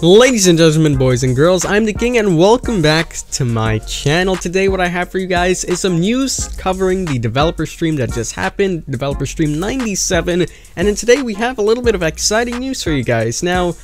Ladies and gentlemen, boys and girls, I'm the King and welcome back to my channel. Today what I have for you guys is some news covering the developer stream that just happened, developer stream 97, and then today we have a little bit of exciting news for you guys. Now,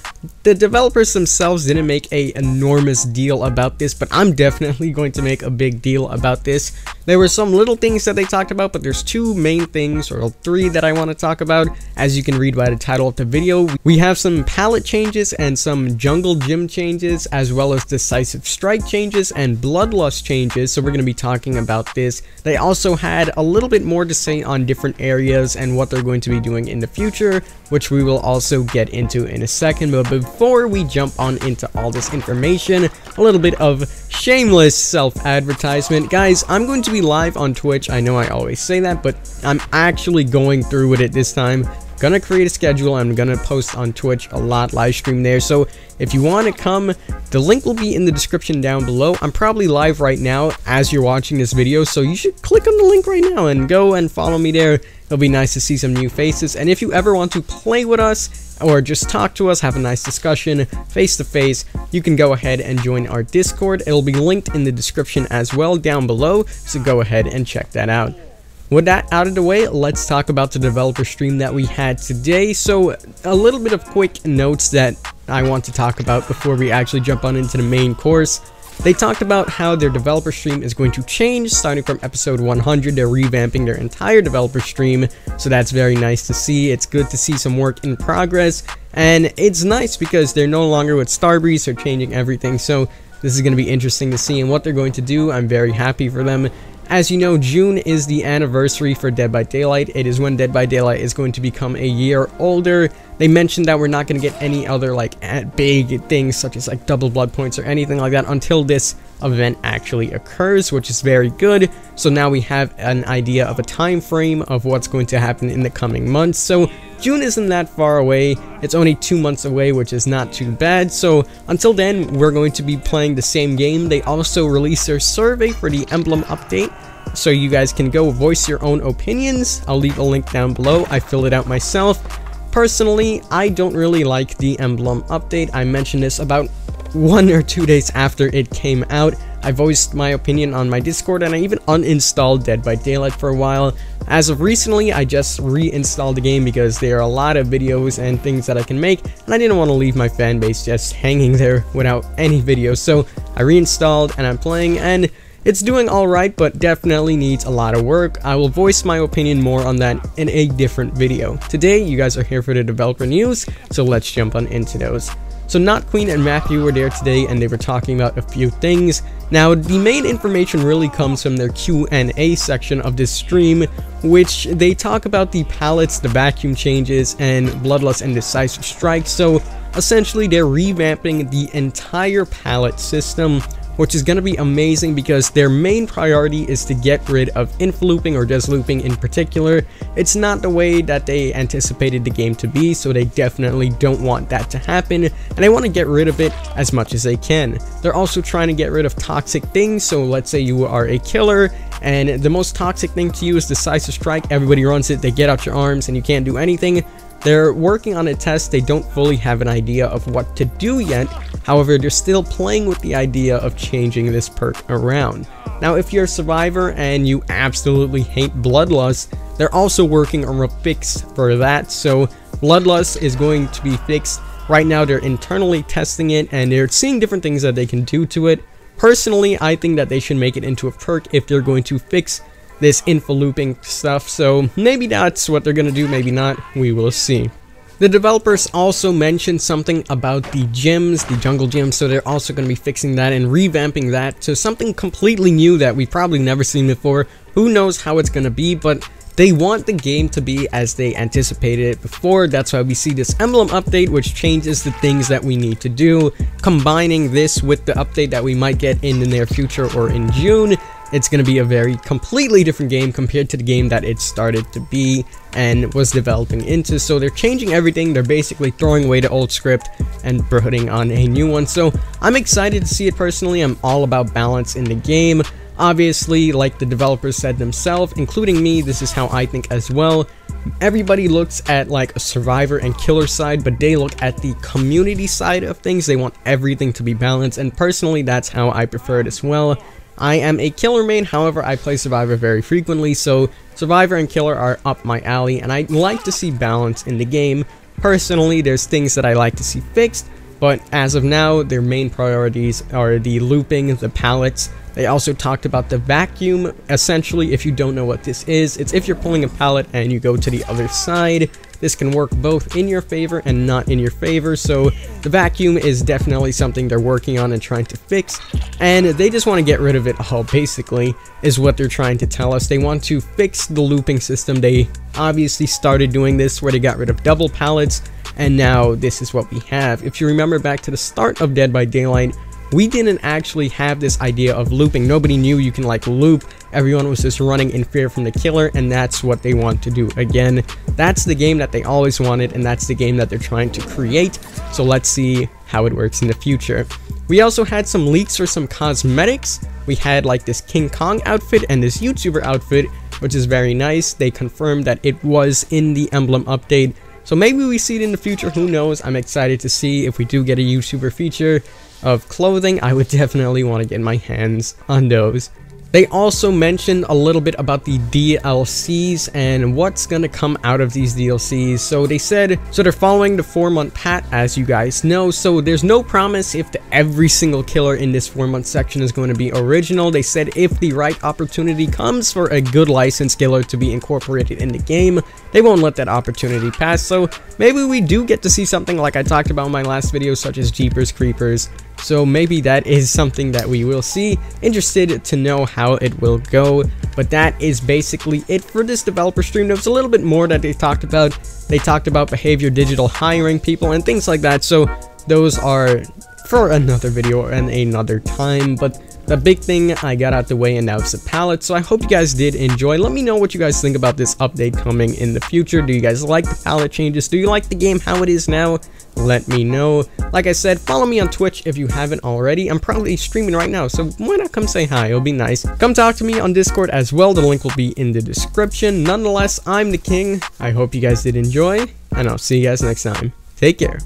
the developers themselves didn't make an enormous deal about this, but I'm definitely going to make a big deal about this. There were some little things that they talked about, but there's two main things, or three, that I want to talk about. As you can read by the title of the video, we have some palette changes and some jungle gym changes, as well as decisive strike changes and bloodlust changes, so we're going to be talking about this. They also had a little bit more to say on different areas and what they're going to be doing in the future, which we will also get into in a second. But before we jump on into all this information, a little bit of shameless self-advertisement. Guys, I'm going to be live on Twitch. I know I always say that, but I'm actually going through with it this time. Gonna create a schedule. I'm gonna post on Twitch a lot, live stream there, so if you want to come, the link will be in the description down below. I'm probably live right now as you're watching this video, so you should click on the link right now and go and follow me there. It'll be nice to see some new faces, and if you ever want to play with us or just talk to us, have a nice discussion face to face, you can go ahead and join our Discord. It'll be linked in the description as well down below, so go ahead and check that out. With that out of the way, let's talk about the developer stream that we had today. So a little bit of quick notes that I want to talk about before we actually jump on into the main course. They talked about how their developer stream is going to change starting from episode 100. They're revamping their entire developer stream, so that's very nice to see. It's good to see some work in progress, and it's nice because they're no longer with Starbreeze. They're changing everything, so this is going to be interesting to see and what they're going to do. I'm very happy for them. As you know, June is the anniversary for Dead by Daylight. It is when Dead by Daylight is going to become a year older. They mentioned that we're not going to get any other like big things such as like double blood points or anything like that until this event actually occurs, which is very good. So now we have an idea of a time frame of what's going to happen in the coming months. So June isn't that far away. It's only 2 months away, which is not too bad. So until then, we're going to be playing the same game. They also released their survey for the emblem update, so you guys can go voice your own opinions. I'll leave a link down below. I filled it out myself. Personally, I don't really like the emblem update. I mentioned this about 1 or 2 days after it came out. I voiced my opinion on my Discord, and I even uninstalled Dead by Daylight for a while. As of recently, I just reinstalled the game because there are a lot of videos and things that I can make, and I didn't want to leave my fan base just hanging there without any videos. So I reinstalled and I'm playing, and it's doing alright, but definitely needs a lot of work. I will voice my opinion more on that in a different video. Today, you guys are here for the developer news, so let's jump on into those. So Not Queen and Matthew were there today, and they were talking about a few things. Now, the main information really comes from their Q&A section of this stream, which they talk about the pallets, the vacuum changes, and Bloodlust and Decisive Strike. So essentially, they're revamping the entire pallet system, which is going to be amazing because their main priority is to get rid of inf-looping, or just looping in particular. It's not the way that they anticipated the game to be, so they definitely don't want that to happen, and they want to get rid of it as much as they can. They're also trying to get rid of toxic things, so let's say you are a killer, and the most toxic thing to you is Decisive Strike. Everybody runs it, they get out your arms, and you can't do anything. They're working on a test. They don't fully have an idea of what to do yet. However, they're still playing with the idea of changing this perk around. Now, if you're a survivor and you absolutely hate Bloodlust, they're also working on a fix for that. So Bloodlust is going to be fixed. Right now, they're internally testing it, and they're seeing different things that they can do to it. Personally, I think that they should make it into a perk if they're going to fix this info-looping stuff, so maybe that's what they're gonna do, maybe not, we will see. The developers also mentioned something about the gyms, the jungle gyms, so they're also going to be fixing that and revamping that to something completely new that we've probably never seen before. Who knows how it's going to be, but they want the game to be as they anticipated it before. That's why we see this emblem update, which changes the things that we need to do. Combining this with the update that we might get in the near future or in June, it's going to be a very completely different game compared to the game that it started to be and was developing into. So they're changing everything. They're basically throwing away the old script and putting on a new one. So I'm excited to see it personally. I'm all about balance in the game. Obviously, like the developers said themselves, including me, this is how I think as well. Everybody looks at like a survivor and killer side, but they look at the community side of things. They want everything to be balanced, and personally that's how I prefer it as well. I am a killer main, however I play survivor very frequently, so survivor and killer are up my alley, and I like to see balance in the game. Personally, there's things that I like to see fixed, but as of now, their main priorities are the looping, the pallets. They also talked about the vacuum. Essentially, if you don't know what this is, it's if you're pulling a pallet and you go to the other side. This can work both in your favor and not in your favor, so the vacuum is definitely something they're working on and trying to fix, and they just want to get rid of it all, basically, is what they're trying to tell us. They want to fix the looping system. They obviously started doing this where they got rid of double pallets, and now this is what we have. If you remember back to the start of Dead by Daylight, we didn't actually have this idea of looping. Nobody knew you can like loop. Everyone was just running in fear from the killer, and that's what they want to do again. That's the game that they always wanted, and that's the game that they're trying to create. So let's see how it works in the future. We also had some leaks for some cosmetics. We had like this King Kong outfit and this YouTuber outfit, which is very nice. They confirmed that it was in the emblem update. So maybe we see it in the future, who knows. I'm excited to see if we do get a YouTuber feature of clothing. I would definitely want to get my hands on those. They also mentioned a little bit about the DLCs and what's gonna come out of these DLCs. So they said, so they're following the 4-month pat, as you guys know, so there's no promise if every single killer in this 4-month section is going to be original. They said if the right opportunity comes for a good licensed killer to be incorporated in the game, they won't let that opportunity pass. So maybe we do get to see something like I talked about in my last video, such as Jeepers Creepers. So maybe that is something that we will see. Interested to know how it will go. But that is basically it for this developer stream. There was a little bit more that they talked about. They talked about behavior digital hiring people and things like that. So those are for another video and another time. But the big thing I got out the way, and now it's the pallet. So I hope you guys did enjoy. Let me know what you guys think about this update coming in the future. Do you guys like the pallet changes? Do you like the game how it is now? Let me know. Like I said, follow me on Twitch if you haven't already. I'm probably streaming right now, so why not come say hi? It'll be nice. Come talk to me on Discord as well. The link will be in the description. Nonetheless, I'm the King. I hope you guys did enjoy, and I'll see you guys next time. Take care.